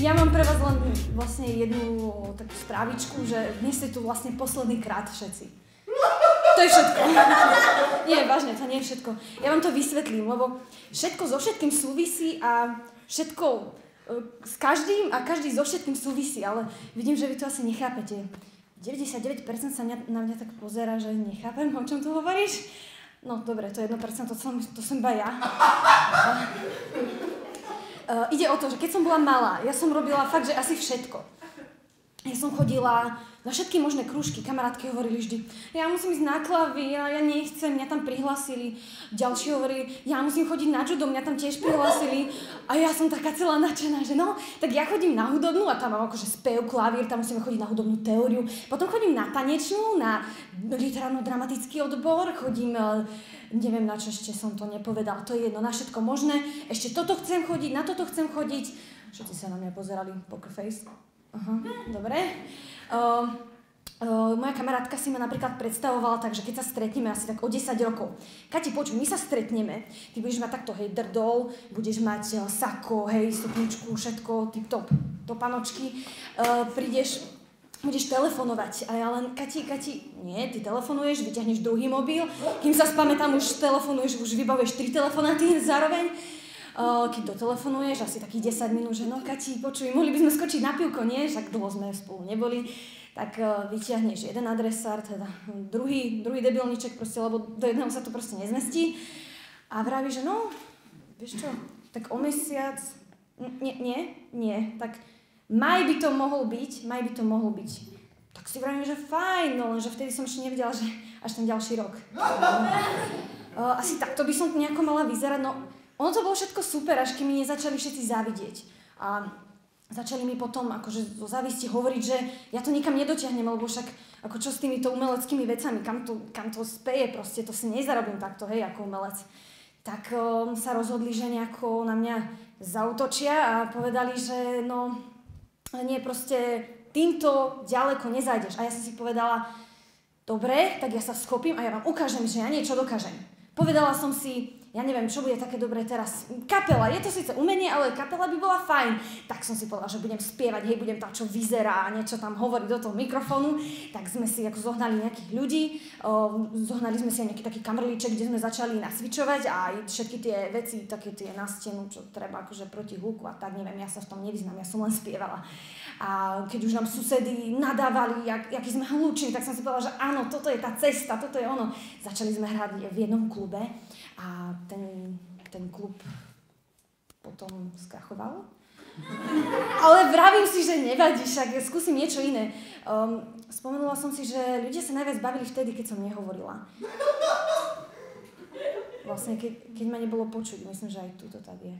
Ja mám pre vás len vlastne jednu takú správičku, že dnes je tu vlastne posledný krát všetci. To je všetko. Nie, vážne, to nie je všetko. Ja vám to vysvetlím, lebo všetko so všetkým súvisí a všetko s každým a každý so všetkým súvisí, ale vidím, že vy to asi nechápete. 99% sa na mňa tak pozerá, že nechápem, o čom tu hovoríš. No dobre, to 1%, to som iba ja. Ide o to, že keď som bola malá, ja som robila fakt, že asi všetko. Ja som chodila na všetky možné krúžky, kamarátky hovorili vždy, ja musím ísť na klavír, ja nechcem, mňa tam prihlásili. Ďalší hovorili, ja musím chodiť na judo, mňa tam tiež prihlásili. A ja som taká celá nadšená, že no, tak ja chodím na hudobnú a tam mám akože spev, klavír, tam musíme chodiť na hudobnú teóriu. Potom chodím na tanečnú, na literárno-dramatický odbor, chodím, neviem na čo ešte som to nepovedal, to je jedno, na všetko možné. Ešte toto chcem chodiť, na toto chcem chodiť. Všetci sa na mňa pozerali, poker face. Aha, dobre. Moja kamarátka si ma napríklad predstavovala tak, že keď sa stretneme asi tak o 10 rokov. Kati, počuj, my sa stretneme, ty budeš mať takto hej drdol, budeš mať sako, hej, stupničku, všetko, tip-top, topanočky, prídeš, budeš telefonovať a ja len, Kati, nie, ty telefonuješ, vyťahneš druhý mobil, kým sa spamätám, už telefonuješ, už vybavuješ 3 telefonáty zároveň. Keď dotelefonuješ, asi takých 10 minút, že no Kati, počuj, mohli by sme skočiť na pivko, nie? Však dlho sme spolu neboli. Tak vyťahneš jeden adresár, teda druhý debilniček proste, lebo do jedného sa to proste nezmestí. A vraví, že no, vieš čo, tak o mesiac, nie, tak maj by to mohol byť. Tak si vravím, že fajn, no lenže vtedy som ešte nevedela, že až ten ďalší rok. Asi takto by som nejako mala vyzerať, no ono to bolo všetko super, až kým mi nezačali všetci závidieť. A začali mi potom akože zo závisti hovoriť, že ja to nikam nedotiahnem, lebo však ako čo s týmito umeleckými vecami, kam to speje proste, to si nezarobím takto, hej, ako umelec. Tak sa rozhodli, že nejako na mňa zaútočia a povedali, že no, nie, proste týmto ďaleko nezájdeš. A ja som si povedala, dobre, tak ja sa schopím a ja vám ukážem, že ja niečo dokážem. Povedala som si, ja neviem, čo bude také dobré teraz. Kapela, je to síce umenie, ale kapela by bola fajn. Tak som si povedala, že budem spievať, hej, budem tak, čo vyzerá, niečo tam hovoriť do toho mikrofónu. Tak sme si ako zohnali nejakých ľudí, zohnali sme si aj nejaký taký kamrlíček, kde sme začali nasvičovať a aj všetky tie veci, také tie na stenu, čo treba akože proti húku a tak, neviem, ja sa v tom nevyznám, ja som len spievala. A keď už nám susedy nadávali, aký sme hluční, tak som si povedala, že áno, toto je tá cesta, toto je ono. Začali sme hrať v jednom klube a ten klub potom skrachoval. Ale vravím si, že nevadí, však skúsim niečo iné. Spomenula som si, že ľudia sa najviac bavili vtedy, keď som nehovorila. Vlastne, keď ma nebolo počuť, myslím, že aj tuto tak je.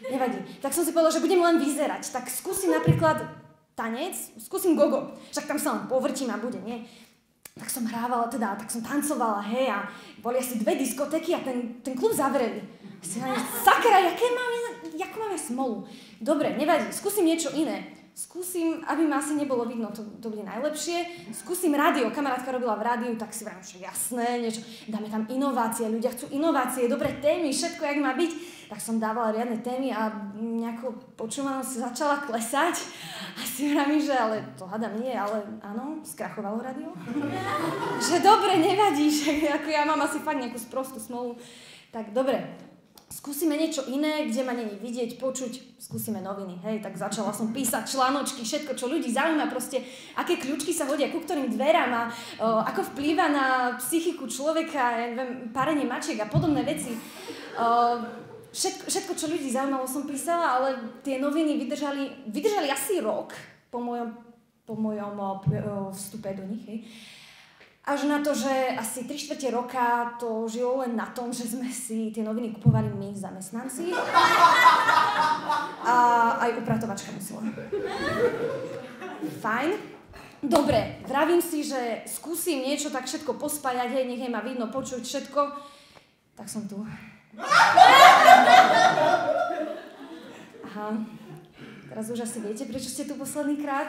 Nevadí. Tak som si povedala, že budem len vyzerať. Tak skúsim napríklad tanec, skúsim gogo. Však tam sa len povrtím a bude, nie? Tak som hrávala teda, tak som tancovala, hej, a boli asi 2 diskotéky a ten klub zavreli. Sakra, jakú mám ja smolu? Dobre, nevadí, skúsim niečo iné. Skúsim, aby ma asi nebolo vidno, to bude najlepšie. Skúsim rádio, kamarátka robila v rádiu, tak si vrám, že jasné, niečo. Dáme tam inovácie, ľudia chcú inovácie, dobré témy, všetko, jak má byť. Tak som dávala riadne témy a nejako počúvanosť začala klesať. A si vrám, že ale to hádam nie, ale áno, skrachovalo rádio. Že dobre, nevadí, že ako ja mám asi fakt nejakú sprostú smolu. Tak dobre. Skúsime niečo iné, kde ma není vidieť, počuť, skúsime noviny, hej, tak začala som písať článočky, všetko, čo ľudí zaujíma, proste, aké kľúčky sa hodia ku ktorým dverám a ako vplýva na psychiku človeka, ja neviem, parenie mačiek a podobné veci. Všetko, čo ľudí zaujímalo, som písala, ale tie noviny vydržali asi rok po mojom vstupe do nich, hej. Až na to, že asi 3/4 roka to žilo len na tom, že sme si tie noviny kupovali my, zamestnanci. A aj upratovačka musela. Fajn. Dobre, vravím si, že skúsim niečo tak všetko pospájať, hej, nech ma vidno, počuť všetko. Tak som tu. Aha. Teraz už asi viete, prečo ste tu posledný krát?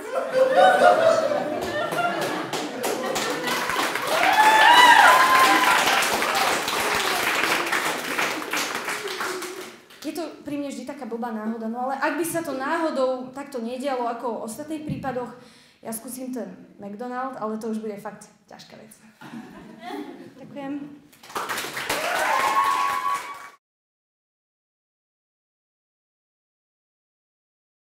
pri mne vždy taká blbá náhoda, no ale ak by sa to náhodou takto nedialo ako v ostatných prípadoch, ja skúsim ten McDonald, ale to už bude fakt ťažká vec. Ďakujem.